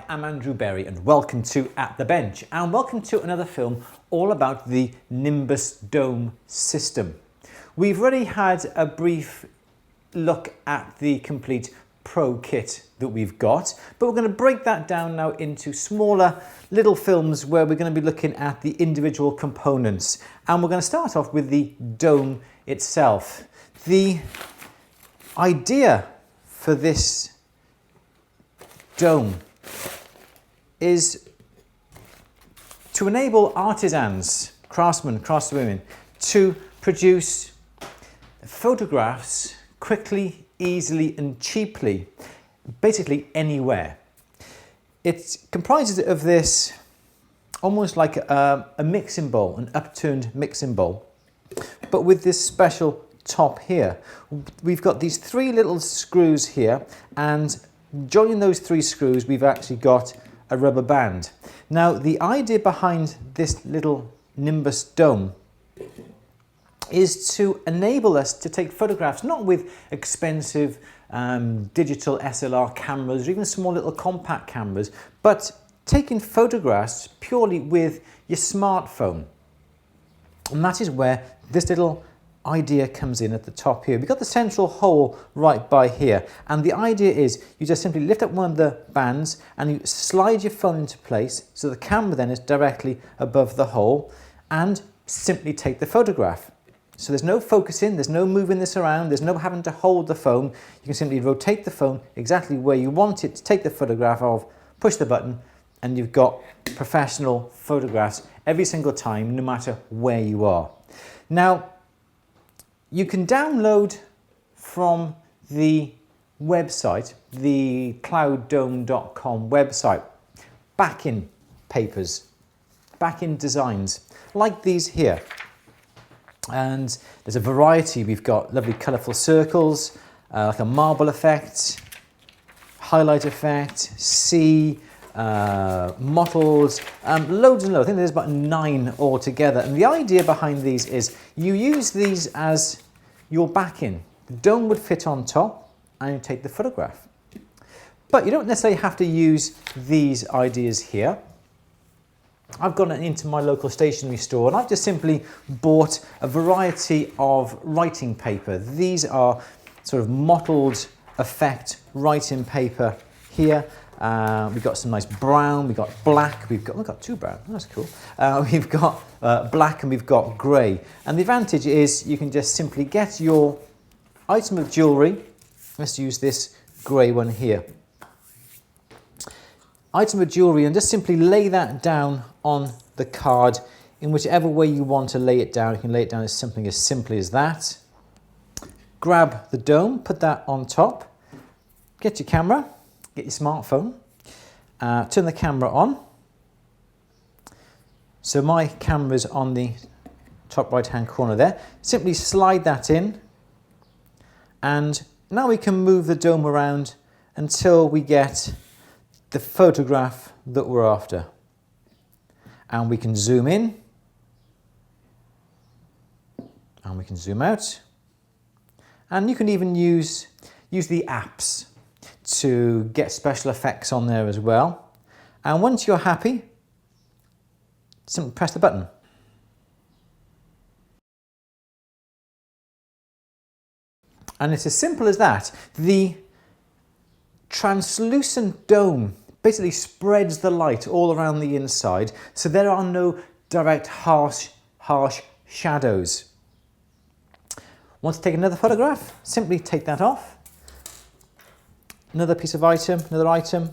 Hi, I'm Andrew Berry and welcome to At the Bench, and welcome to another film all about the Nimbus dome system. We've already had a brief look at the complete pro kit that we've got, but we're going to break that down now into smaller little films where we're going to be looking at the individual components, and we're going to start off with the dome itself. The idea for this dome is to enable artisans, craftsmen, craftswomen, to produce photographs quickly, easily and cheaply, basically anywhere. It comprises of this almost like a mixing bowl, an upturned mixing bowl, but with this special top here. We've got these three little screws here, and joining those three screws we've actually got a rubber band. Now the idea behind this little Nimbus dome is to enable us to take photographs not with expensive digital SLR cameras or even small little compact cameras, but taking photographs purely with your smartphone. And that is where this little idea comes in at the top here. We've got the central hole right by here, and the idea is you just simply lift up one of the bands and you slide your phone into place so the camera then is directly above the hole, and simply take the photograph. So there's no focusing, there's no moving this around, there's no having to hold the phone. You can simply rotate the phone exactly where you want it to take the photograph of, push the button, and you've got professional photographs every single time, no matter where you are. Now, you can download from the website, the clouddome.com website, backing papers, backing designs like these here. And there's a variety. We've got lovely colourful circles, like a marble effect, highlight effect, sea, mottled, loads and loads. I think there's about 9 altogether. And the idea behind these is you use these as your backing. The dome would fit on top and you take the photograph. But you don't necessarily have to use these ideas here. I've gone into my local stationery store and I've just simply bought a variety of writing paper. These are sort of mottled effect writing paper here. We've got some nice brown, we've got black, we've got 2 brown, that's cool. We've got black and we've got grey. And the advantage is you can just simply get your item of jewellery. Let's use this grey one here. Item of jewellery, and just simply lay that down on the card in whichever way you want to lay it down. You can lay it down as simply as that. Grab the dome, put that on top, get your camera, get your smartphone, turn the camera on. So my camera's on the top right hand corner there. Simply slide that in, and now we can move the dome around until we get the photograph that we're after. And we can zoom in, and we can zoom out, and you can even use the apps to get special effects on there as well. And once you're happy, simply press the button. And it's as simple as that. The translucent dome basically spreads the light all around the inside, so there are no direct harsh shadows. Want to take another photograph? Simply take that off. Another piece of item, another item.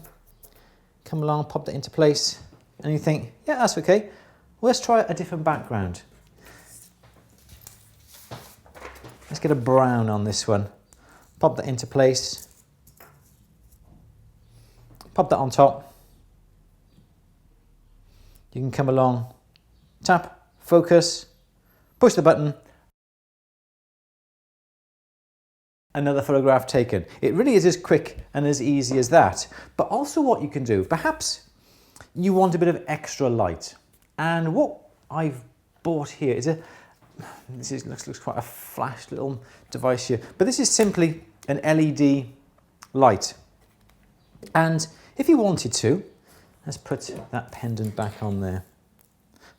Come along, pop that into place, and you think, yeah, that's okay. Well, let's try a different background. Let's get a brown on this one. Pop that into place. Pop that on top. You can come along, tap, focus, push the button. Another photograph taken. It really is as quick and as easy as that. But also what you can do, perhaps you want a bit of extra light. And what I've bought here is looks quite a flash little device here, but this is simply an LED light. And if you wanted to, Let's put that pendant back on there.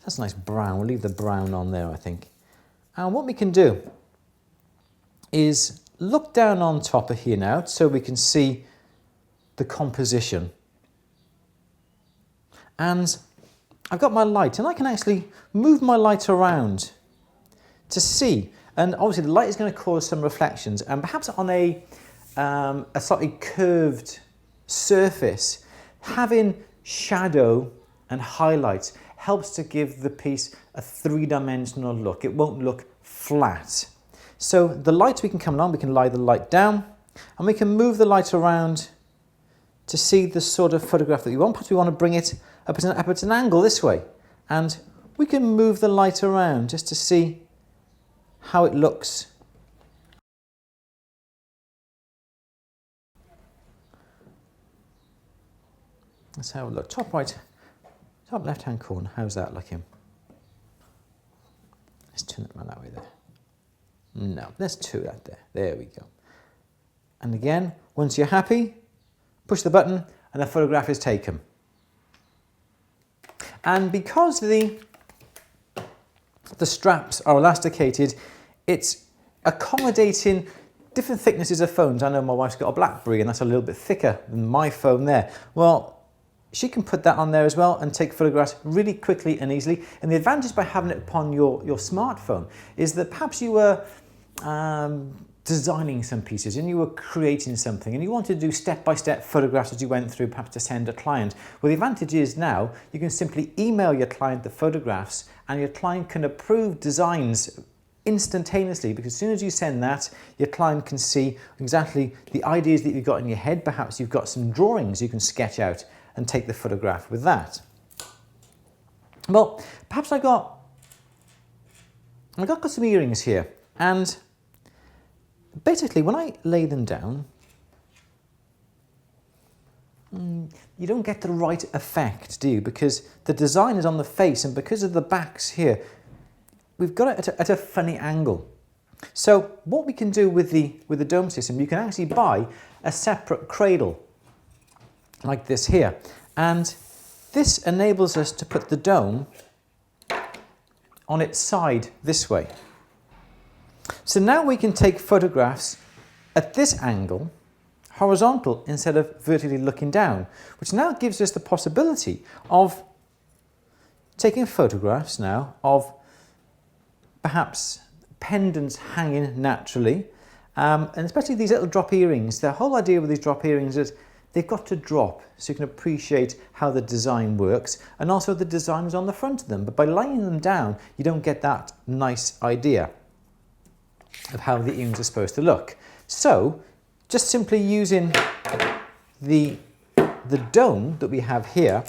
That's a nice brown. We'll leave the brown on there, I think. And what we can do is look down on top of here now so we can see the composition. And I've got my light, and I can actually move my light around to see. And obviously the light is going to cause some reflections, and perhaps on a slightly curved surface, having shadow and highlights helps to give the piece a three-dimensional look. It won't look flat. So the light, we can come along, we can lie the light down, and we can move the light around to see the sort of photograph that we want. Perhaps we want to bring it up at an angle this way, and we can move the light around just to see how it looks. Let's have a look. Top right, top left hand corner. How's that looking? Let's turn it around that way there. No, let's do that there. There we go. And again, once you're happy, push the button and the photograph is taken. And because the straps are elasticated, it's accommodating different thicknesses of phones. I know my wife's got a BlackBerry and that's a little bit thicker than my phone there. Well, she can put that on there as well and take photographs really quickly and easily. And the advantage by having it upon your smartphone is that perhaps you were designing some pieces and you were creating something and you wanted to do step-by-step photographs as you went through, perhaps to send a client. Well, the advantage is now you can simply email your client the photographs and your client can approve designs instantaneously, because as soon as you send that, your client can see exactly the ideas that you've got in your head. Perhaps you've got some drawings you can sketch out and take the photograph with that. Well, perhaps I got some earrings here, and basically when I lay them down, you don't get the right effect, do you? Because the design is on the face, and because of the backs here, we've got it at a funny angle. So what we can do with the dome system, you can actually buy a separate cradle like this here, and this enables us to put the dome on its side this way. So now we can take photographs at this angle, horizontal instead of vertically looking down, which now gives us the possibility of taking photographs now of perhaps pendants hanging naturally, and especially these little drop earrings. The whole idea with these drop earrings is they've got to drop so you can appreciate how the design works, and also the design is on the front of them. But by laying them down, you don't get that nice idea of how the earrings are supposed to look. So just simply using the dome that we have here,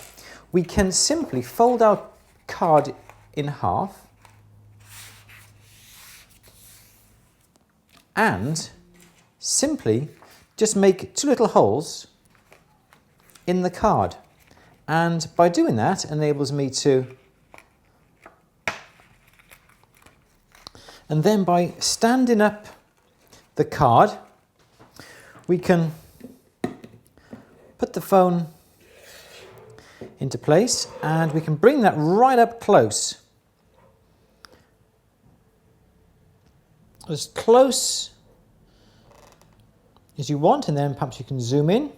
we can simply fold our card in half and simply just make two little holes in the card, and by doing that enables me to, and then by standing up the card we can put the phone into place and we can bring that right up close as you want, and then perhaps you can zoom in.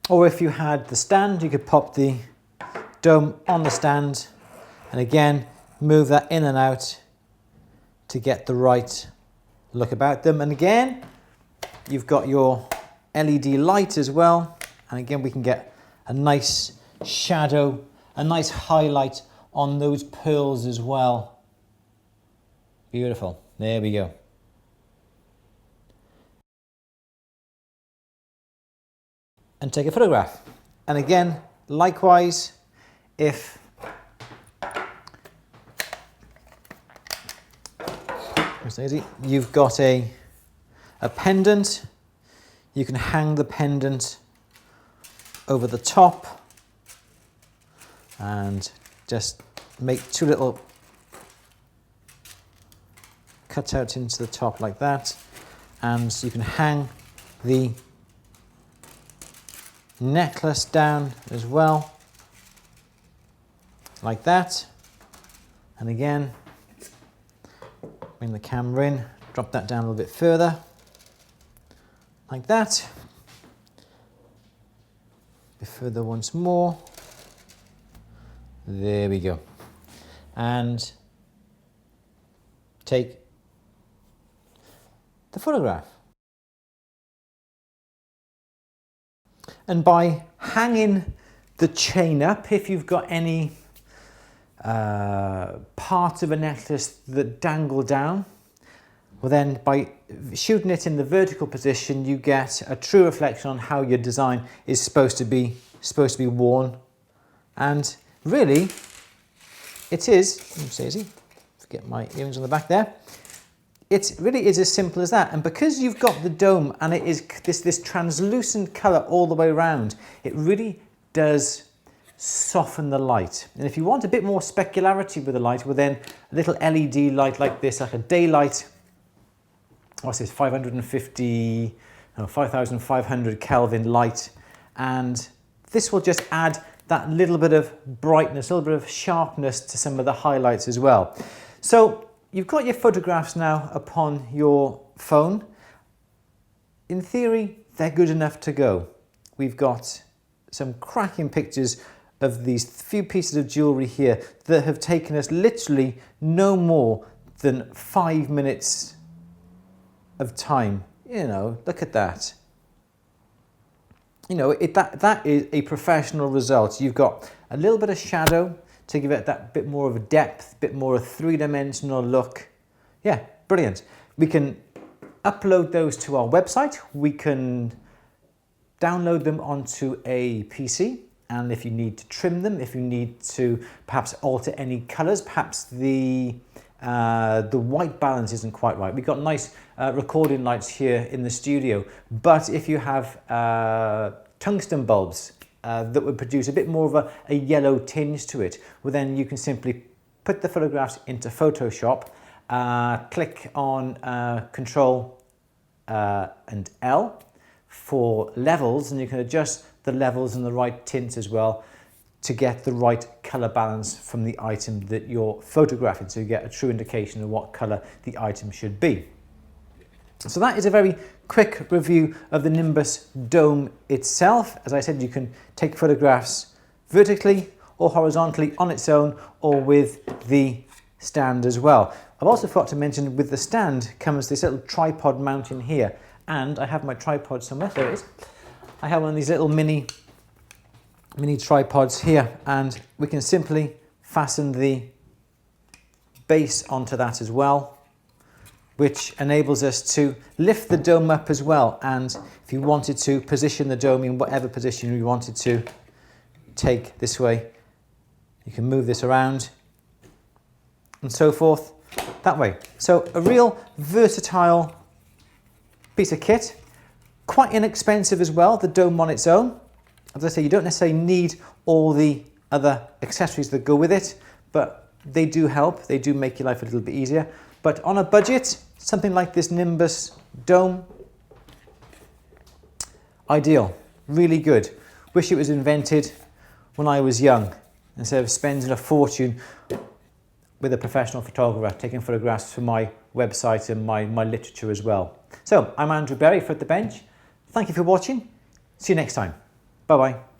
Or if you had the stand, you could pop the dome on the stand and again move that in and out to get the right look about them. And again, you've got your LED light as well, and again we can get a nice shadow, a nice highlight on those pearls as well. Beautiful. There we go. And take a photograph. And again, likewise, if you've got a pendant, you can hang the pendant over the top and just make two little cutouts into the top like that. and you can hang the necklace down as well, like that. And again, bring the camera in, drop that down a little bit further, like that. A bit further once more. There we go. And take the photograph. And by hanging the chain up, if you've got any parts of a necklace that dangle down, well then by shooting it in the vertical position, you get a true reflection on how your design is supposed to be worn. And really, it is, Stacey, forget my earrings on the back there. It really is as simple as that. And because you've got the dome and it is this translucent colour all the way around, it really does soften the light. And if you want a bit more specularity with the light, well then a little LED light like this, like a daylight, what's this, 5,500 Kelvin light. And this will just add that little bit of brightness, a little bit of sharpness to some of the highlights as well. So you've got your photographs now upon your phone. In theory, they're good enough to go. We've got some cracking pictures of these few pieces of jewellery here that have taken us literally no more than 5 minutes of time. You know, look at that. You know, that is a professional result. You've got a little bit of shadow to give it that bit more of a depth, bit more of a three-dimensional look. Yeah, brilliant. We can upload those to our website. We can download them onto a PC. And if you need to trim them, if you need to perhaps alter any colours, perhaps the white balance isn't quite right. We've got nice recording lights here in the studio, but if you have tungsten bulbs that would produce a bit more of a yellow tinge to it, well then you can simply put the photographs into Photoshop, click on Control and L for levels, and you can adjust the levels and the right tints as well to get the right colour balance from the item that you're photographing, so you get a true indication of what colour the item should be. So that is a very quick review of the Nimbus dome itself. As I said, you can take photographs vertically or horizontally on its own, or with the stand as well. I've also forgot to mention, with the stand comes this little tripod mount in here, and I have my tripod somewhere. There it is. I have one of these little mini tripods here, and we can simply fasten the base onto that as well, which enables us to lift the dome up as well. And if you wanted to position the dome in whatever position you wanted to take this way, you can move this around and so forth that way. So a real versatile piece of kit, quite inexpensive as well, the dome on its own. As I say, you don't necessarily need all the other accessories that go with it, but they do help. They do make your life a little bit easier. But on a budget, something like this Nimbus dome, ideal, really good. Wish it was invented when I was young, instead of spending a fortune with a professional photographer taking photographs for my website and my literature as well. So I'm Andrew Berry for At The Bench. Thank you for watching. See you next time. Bye-bye.